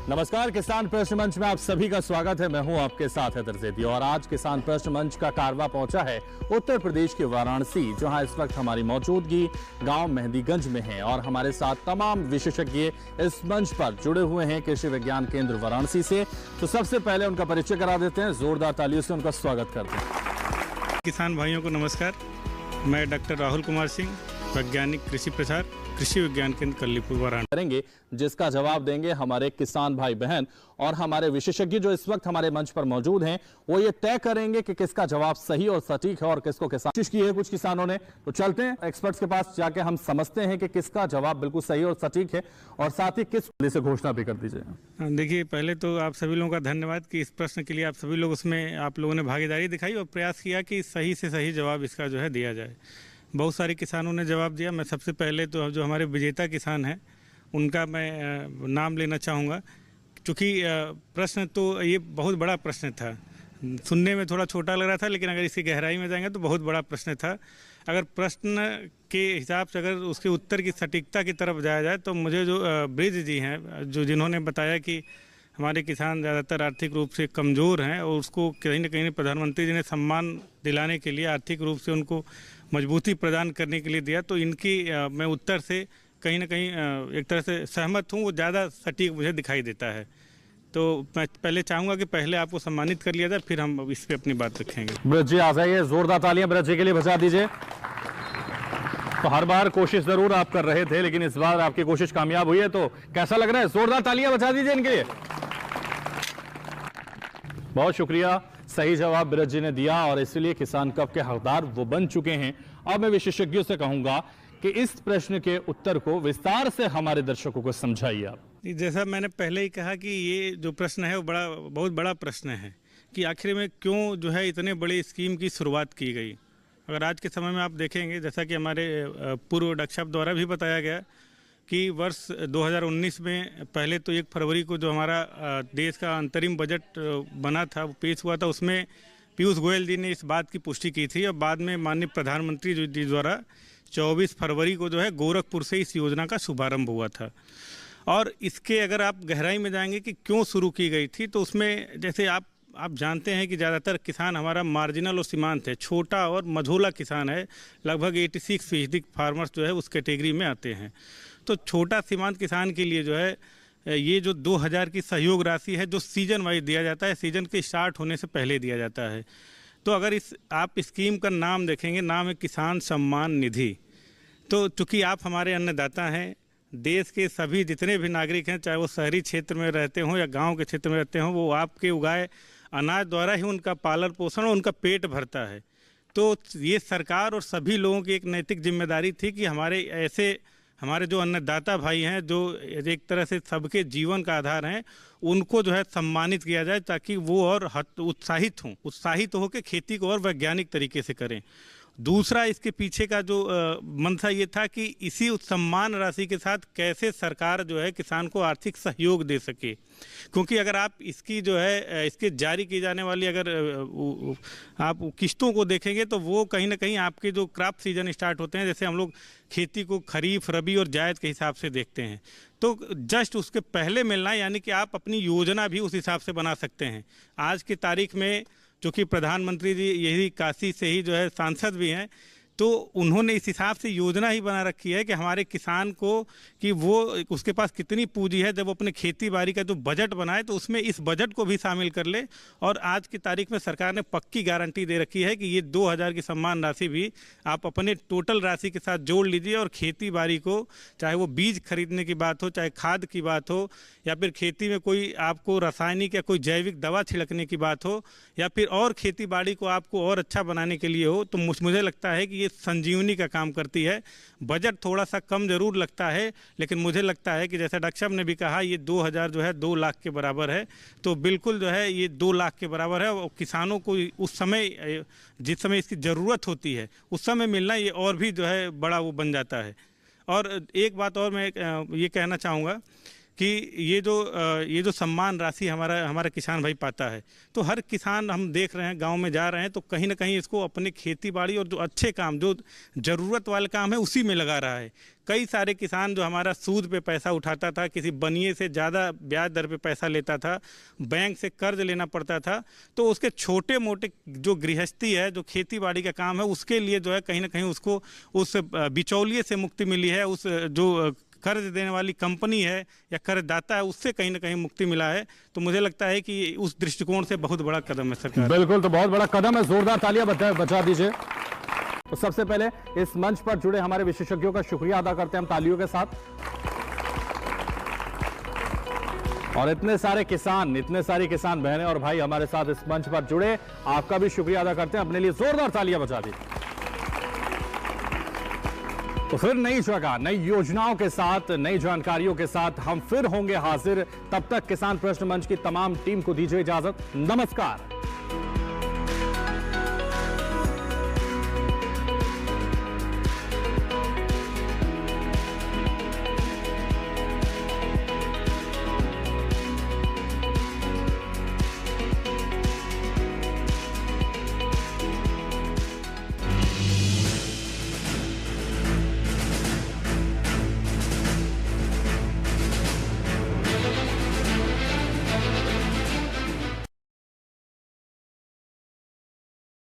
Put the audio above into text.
नमस्कार, किसान प्रश्न मंच में आप सभी का स्वागत है। मैं हूं आपके साथ हैदर ज़ैदी और आज किसान प्रश्न मंच का कारवा पहुंचा है उत्तर प्रदेश के वाराणसी, जहां इस वक्त हमारी मौजूदगी गांव मेहंदीगंज में है और हमारे साथ तमाम विशेषज्ञ इस मंच पर जुड़े हुए हैं कृषि विज्ञान केंद्र वाराणसी से। तो सबसे पहले उनका परिचय करा देते हैं, जोरदार तालियों से उनका स्वागत करते हैं। किसान भाइयों को नमस्कार। मैं डॉक्टर राहुल कुमार सिंह, वैज्ञानिक कृषि प्रसार, कृषि विज्ञान केंद्र कल्लीपुर वाराणसी करेंगे, जिसका जवाब देंगे हमारे किसान भाई बहन और हमारे विशेषज्ञ जो इस वक्त हमारे मंच पर मौजूद हैं। वो ये तय करेंगे कि किसका जवाब सही और सटीक है और किसको किसान कोशिश की है कुछ किसानों ने। तो चलते हैं एक्सपर्ट्स के पास, जाके हम समझते हैं कि किसका जवाब बिल्कुल सही और सटीक है और साथ ही किस से घोषणा भी कर दीजिए। देखिए, पहले तो आप सभी लोगों का धन्यवाद कि इस प्रश्न के लिए आप सभी लोग उसमें आप लोगों ने भागीदारी दिखाई और प्रयास किया कि सही से सही जवाब इसका जो है दिया जाए। बहुत सारे किसानों ने जवाब दिया। मैं सबसे पहले तो जो हमारे विजेता किसान हैं उनका मैं नाम लेना चाहूँगा, क्योंकि प्रश्न तो ये बहुत बड़ा प्रश्न था। सुनने में थोड़ा छोटा लग रहा था, लेकिन अगर इसकी गहराई में जाएंगे तो बहुत बड़ा प्रश्न था। अगर प्रश्न के हिसाब से अगर उसके उत्तर की सटीकता की तरफ जाया जाए तो मुझे जो ब्रिज जी हैं, जिन्होंने बताया कि हमारे किसान ज़्यादातर आर्थिक रूप से कमज़ोर हैं और उसको कहीं ना कहीं प्रधानमंत्री जी ने सम्मान दिलाने के लिए, आर्थिक रूप से उनको मजबूती प्रदान करने के लिए दिया, तो इनकी मैं उत्तर से कहीं ना कहीं एक तरह से सहमत हूँ। वो ज़्यादा सटीक मुझे दिखाई देता है। तो मैं पहले चाहूँगा कि पहले आपको सम्मानित कर लिया जाए, फिर हम इस पर अपनी बात रखेंगे। ब्रज जी आ जाइए, जोरदार तालियां ब्रज जी के लिए बजा दीजिए। तो हर बार कोशिश जरूर आप कर रहे थे, लेकिन इस बार आपकी कोशिश कामयाब हुई है, तो कैसा लग रहा है? जोरदार तालियां बजा दीजिए इनके लिए। बहुत शुक्रिया, सही जवाब ब्रज जी ने दिया और इसलिए किसान कप के हकदार वो बन चुके हैं। अब मैं विशेषज्ञों से कहूंगा कि इस प्रश्न के उत्तर को विस्तार से हमारे दर्शकों को समझाइए आप। जैसा मैंने पहले ही कहा कि ये जो प्रश्न है वो बहुत बड़ा प्रश्न है कि आखिर में क्यों जो है इतने बड़ी स्कीम की शुरुआत की गई। अगर आज के समय में आप देखेंगे, जैसा कि हमारे पूर्व डॉक्टर द्वारा भी बताया गया कि वर्ष 2019 में पहले तो 1 फरवरी को जो हमारा देश का अंतरिम बजट बना था, वो पेश हुआ था। उसमें पीयूष गोयल जी ने इस बात की पुष्टि की थी और बाद में माननीय प्रधानमंत्री जी द्वारा 24 फरवरी को जो है गोरखपुर से इस योजना का शुभारंभ हुआ था। और इसके अगर आप गहराई में जाएंगे कि क्यों शुरू की गई थी, तो उसमें जैसे आप जानते हैं कि ज़्यादातर किसान हमारा मार्जिनल और सीमांत है, छोटा और मझोला किसान है। लगभग 86% फार्मर्स जो है उस कैटेगरी में आते हैं। तो छोटा सीमांत किसान के लिए जो है ये जो 2000 की सहयोग राशि है, जो सीजन वाइज दिया जाता है, सीजन के स्टार्ट होने से पहले दिया जाता है। तो अगर आप स्कीम का नाम देखेंगे, नाम है किसान सम्मान निधि। तो चूँकि आप हमारे अन्नदाता हैं, देश के सभी जितने भी नागरिक हैं, चाहे वो शहरी क्षेत्र में रहते हों या गांव के क्षेत्र में रहते हों, वो आपके उगाए अनाज द्वारा ही उनका पालन पोषण और उनका पेट भरता है। तो ये सरकार और सभी लोगों की एक नैतिक जिम्मेदारी थी कि हमारे जो अन्नदाता भाई हैं, जो एक तरह से सबके जीवन का आधार हैं, उनको जो है सम्मानित किया जाए, ताकि वो और उत्साहित होकर खेती को और वैज्ञानिक तरीके से करें। दूसरा, इसके पीछे का जो मंशा ये था कि इसी सम्मान राशि के साथ कैसे सरकार जो है किसान को आर्थिक सहयोग दे सके, क्योंकि अगर आप इसकी जो है इसके जारी की जाने वाली अगर आप किस्तों को देखेंगे तो वो कहीं ना कहीं आपके जो क्रॉप सीजन स्टार्ट होते हैं, जैसे हम लोग खेती को खरीफ, रबी और जायद के हिसाब से देखते हैं, तो जस्ट उसके पहले मिलना, यानी कि आप अपनी योजना भी उस हिसाब से बना सकते हैं। आज की तारीख में चूँकि प्रधानमंत्री जी यही काशी से ही जो है सांसद भी हैं, तो उन्होंने इस हिसाब से योजना ही बना रखी है कि हमारे किसान को कि वो उसके पास कितनी पूंजी है, जब वो अपने खेती बाड़ी का जो बजट बनाए तो उसमें इस बजट को भी शामिल कर ले। और आज की तारीख में सरकार ने पक्की गारंटी दे रखी है कि ये 2000 की सम्मान राशि भी आप अपने टोटल राशि के साथ जोड़ लीजिए और खेती बाड़ी को, चाहे वो बीज खरीदने की बात हो, चाहे खाद की बात हो, या फिर खेती में कोई आपको रासायनिक या कोई जैविक दवा छिड़कने की बात हो, या फिर और खेती बाड़ी को आपको और अच्छा बनाने के लिए हो, तो मुझे लगता है कि ये संजीवनी का काम करती है। बजट थोड़ा सा कम जरूर लगता है, लेकिन मुझे लगता है कि जैसा डॉक्टर साहब ने भी कहा, ये 2000 जो है 2 लाख के बराबर है। तो बिल्कुल जो है ये 2 लाख के बराबर है और किसानों को उस समय, जिस समय इसकी ज़रूरत होती है, उस समय मिलना ये और भी जो है बड़ा वो बन जाता है। और एक बात और मैं ये कहना चाहूँगा कि ये जो सम्मान राशि हमारा किसान भाई पाता है, तो हर किसान हम देख रहे हैं गांव में जा रहे हैं तो कहीं ना कहीं इसको अपने खेती बाड़ी और जो अच्छे काम, जो ज़रूरत वाले काम है उसी में लगा रहा है। कई सारे किसान जो हमारा सूद पे पैसा उठाता था, किसी बनिए से ज़्यादा ब्याज दर पे पैसा लेता था, बैंक से कर्ज लेना पड़ता था, तो उसके छोटे मोटे जो गृहस्थी है, जो खेती बाड़ी का काम है, उसके लिए जो है कहीं ना कहीं उसको उस बिचौलिए से मुक्ति मिली है, उस जो कर्ज देने वाली कंपनी है या कर्जदाता है उससे कहीं ना कहीं मुक्ति मिला है। तो मुझे लगता है कि उस दृष्टिकोण से बहुत बड़ा कदम है सरकार। बिल्कुल, तो बहुत बड़ा कदम है, जोरदार तालियां बजा दीजिए। तो सबसे पहले इस मंच पर जुड़े हमारे विशेषज्ञों का शुक्रिया अदा करते हैं हम तालियों के साथ। और इतने सारे किसान, इतने सारी किसान बहनें और भाई हमारे साथ इस मंच पर जुड़े, आपका भी शुक्रिया अदा करते हैं। अपने लिए जोरदार तालियां बजा दीजिए। तो फिर नई जगह, नई योजनाओं के साथ, नई जानकारियों के साथ हम फिर होंगे हाजिर। तब तक किसान प्रश्न मंच की तमाम टीम को दीजिए इजाजत। नमस्कार।